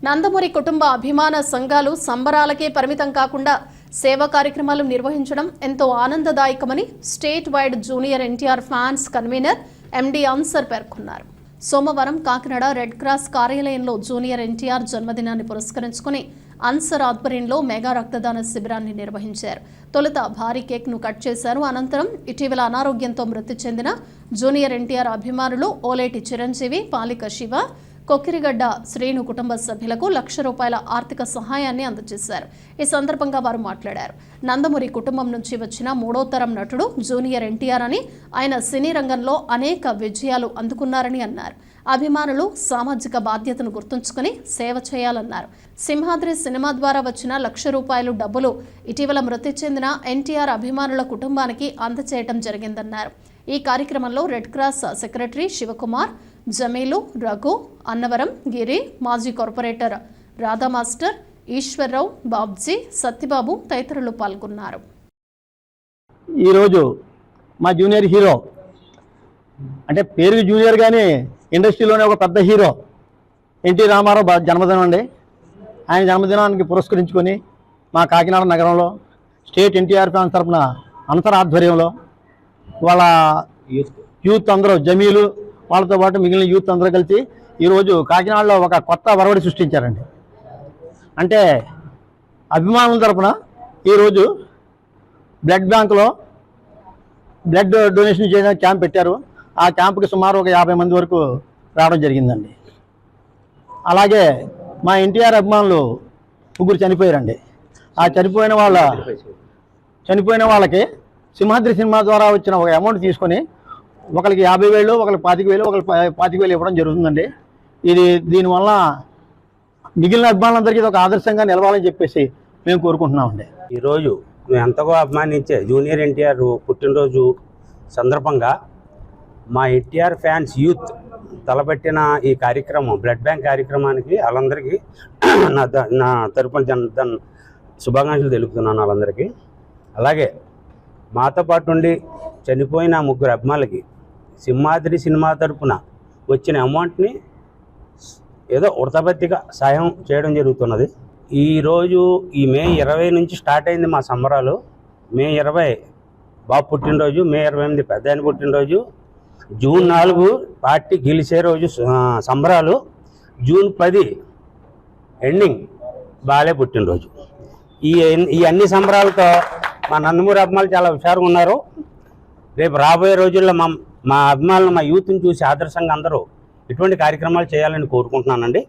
నందమూరి కుటుంబ అభిమాన సంఘాలు సంబరాలకే పరిమితం కాకుండా సేవా కార్యక్రమాలు నిర్వహించడం ఎంతో ఆనందదాయకమని state wide junior NTR fans convener MD Ansar పేర్కొన్నారు. సోమవారం కాకినాడ రెడ్ క్రాస్ కార్యాలయంలో జూనియర్ ఎన్టీఆర్ జన్మదినాన్ని పురస్కరించుకుని అన్సర్ ఆధ్వర్యంలో మెగా రక్తదాన శిబిరాన్ని నిర్వహించారు. తొలుత భారీ కేక్ను కట్ చేశారు. అనంతరం ఇటీవల అనారోగ్యంతో మృతి చెందిన జూనియర్ ఎన్టీఆర్ అభిమానులు ఓలేటి చిరంజీవి, పాలిక శివ, కొక్కిరిగడ్డ శ్రీను కుటుంబ సభ్యులకు ₹1,00,000 ఆర్థిక సహాయాన్ని అందజేశారు. ఈ సందర్భంగా వారు మాట్లాడారు. నందమూరి కుటుంబం నుంచి వచ్చిన 3వ తరం నటుడు జూనియర్ ఎన్టీఆర్ అని, ఆయన సినీ రంగంలో అనేక విజయాలు అందుకున్నారని అన్నారు. అభిమానులు సామాజిక బాధ్యతను గుర్తుంచుకుని సేవ చేయాలన్నారు. సింహాద్రి సినిమా ద్వారా వచ్చిన ₹1,00,000 డబ్బులు ఇటీవల మృతి చెందిన ఎన్టీఆర్ అభిమానుల కుటుంబానికి అందజేయడం జరిగిందన్నారు. ఈ కార్యక్రమంలో red cross secretary Shivakumar, జమీలు, Raghu, Annavaram, గిరి, మాజీ కార్పొరేటర్ రాధా మాస్టర్, ఈశ్వర్రావు, బాబ్జీ, సత్యబాబు తదితరులు పాల్గొన్నారు. ఈరోజు మా జూనియర్ హీరో అంటే పేరుకి జూనియర్ కానీ ఇండస్ట్రీలోనే ఒక పెద్ద హీరో ఎన్టీ రామారావు జన్మదినం అండి. ఆయన జన్మదినానికి పురస్కరించుకొని మా కాకినాడ నగరంలో స్టేట్ ఎన్టీఆర్ ఫ్యాన్స్ తరఫున అన్సర్ ఆధ్వర్యంలో వాళ్ళ యూత్ అందరూ, జమీలు వాళ్ళతో పాటు మిగిలిన యూత్ అందరూ కలిసి ఈరోజు కాకినాడలో ఒక కొత్త వరవడి సృష్టించారండి. అంటే అభిమానుల తరఫున ఈరోజు బ్లడ్ బ్యాంకులో బ్లడ్ డొనేషన్ చేయడానికి క్యాంప్ పెట్టారు. ఆ క్యాంపుకి సుమారు ఒక 50 మంది వరకు రావడం జరిగిందండి. అలాగే మా ఎన్టీఆర్ అభిమానులు 3 చనిపోయారండి. ఆ చనిపోయిన వాళ్ళకి సింహాద్రి సినిమా ద్వారా వచ్చిన ఒక అమౌంట్ తీసుకొని ఒకరికి 50,000, ఒకరికి 25,000, ఒకరికి 25,000 ఇవ్వడం జరుగుతుందండి. దీనివల్ల మిగిలిన అభిమానులందరికీ ఇది ఒక ఆదర్శంగా నిలవాలని చెప్పేసి మేము కోరుకుంటున్నామండి. ఈరోజు మేము ఎంతగా అభిమానించే జూనియర్ ఎన్టీఆర్ పుట్టినరోజు సందర్భంగా మా ఎన్టీఆర్ ఫ్యాన్స్ యూత్ తలపెట్టిన ఈ కార్యక్రమం, బ్లడ్ బ్యాంక్ కార్యక్రమానికి వాళ్ళందరికీ నా తరపున శుభాకాంక్షలు తెలుపుతున్నాను వాళ్ళందరికీ. అలాగే మాతో పాటు ఉండి చనిపోయిన 3 అభిమానులకి సింహాద్రి సినిమా తరపున వచ్చిన అమౌంట్ని ఏదో వృతాపత్తిగా సాయం చేయడం జరుగుతున్నది. ఈరోజు ఈ మే 20 నుంచి స్టార్ట్ అయింది మా సంబరాలు. మే 20 బాబు పుట్టినరోజు, మే 28 పెద్ద ఆయన పుట్టినరోజు, జూన్ 4 పార్టీ గెలిచే రోజు సంబరాలు, జూన్ 10 ఎండింగ్ బాలే పుట్టినరోజు. ఈ అన్ని సంబరాలతో మా నందమూరి అభిమానులు చాలా హుషారుగా ఉన్నారు. రేపు రాబోయే రోజుల్లో మా అభిమానులు, మా యూత్ని చూసి ఆదర్శంగా అందరూ ఇటువంటి కార్యక్రమాలు చేయాలని కోరుకుంటున్నానండి.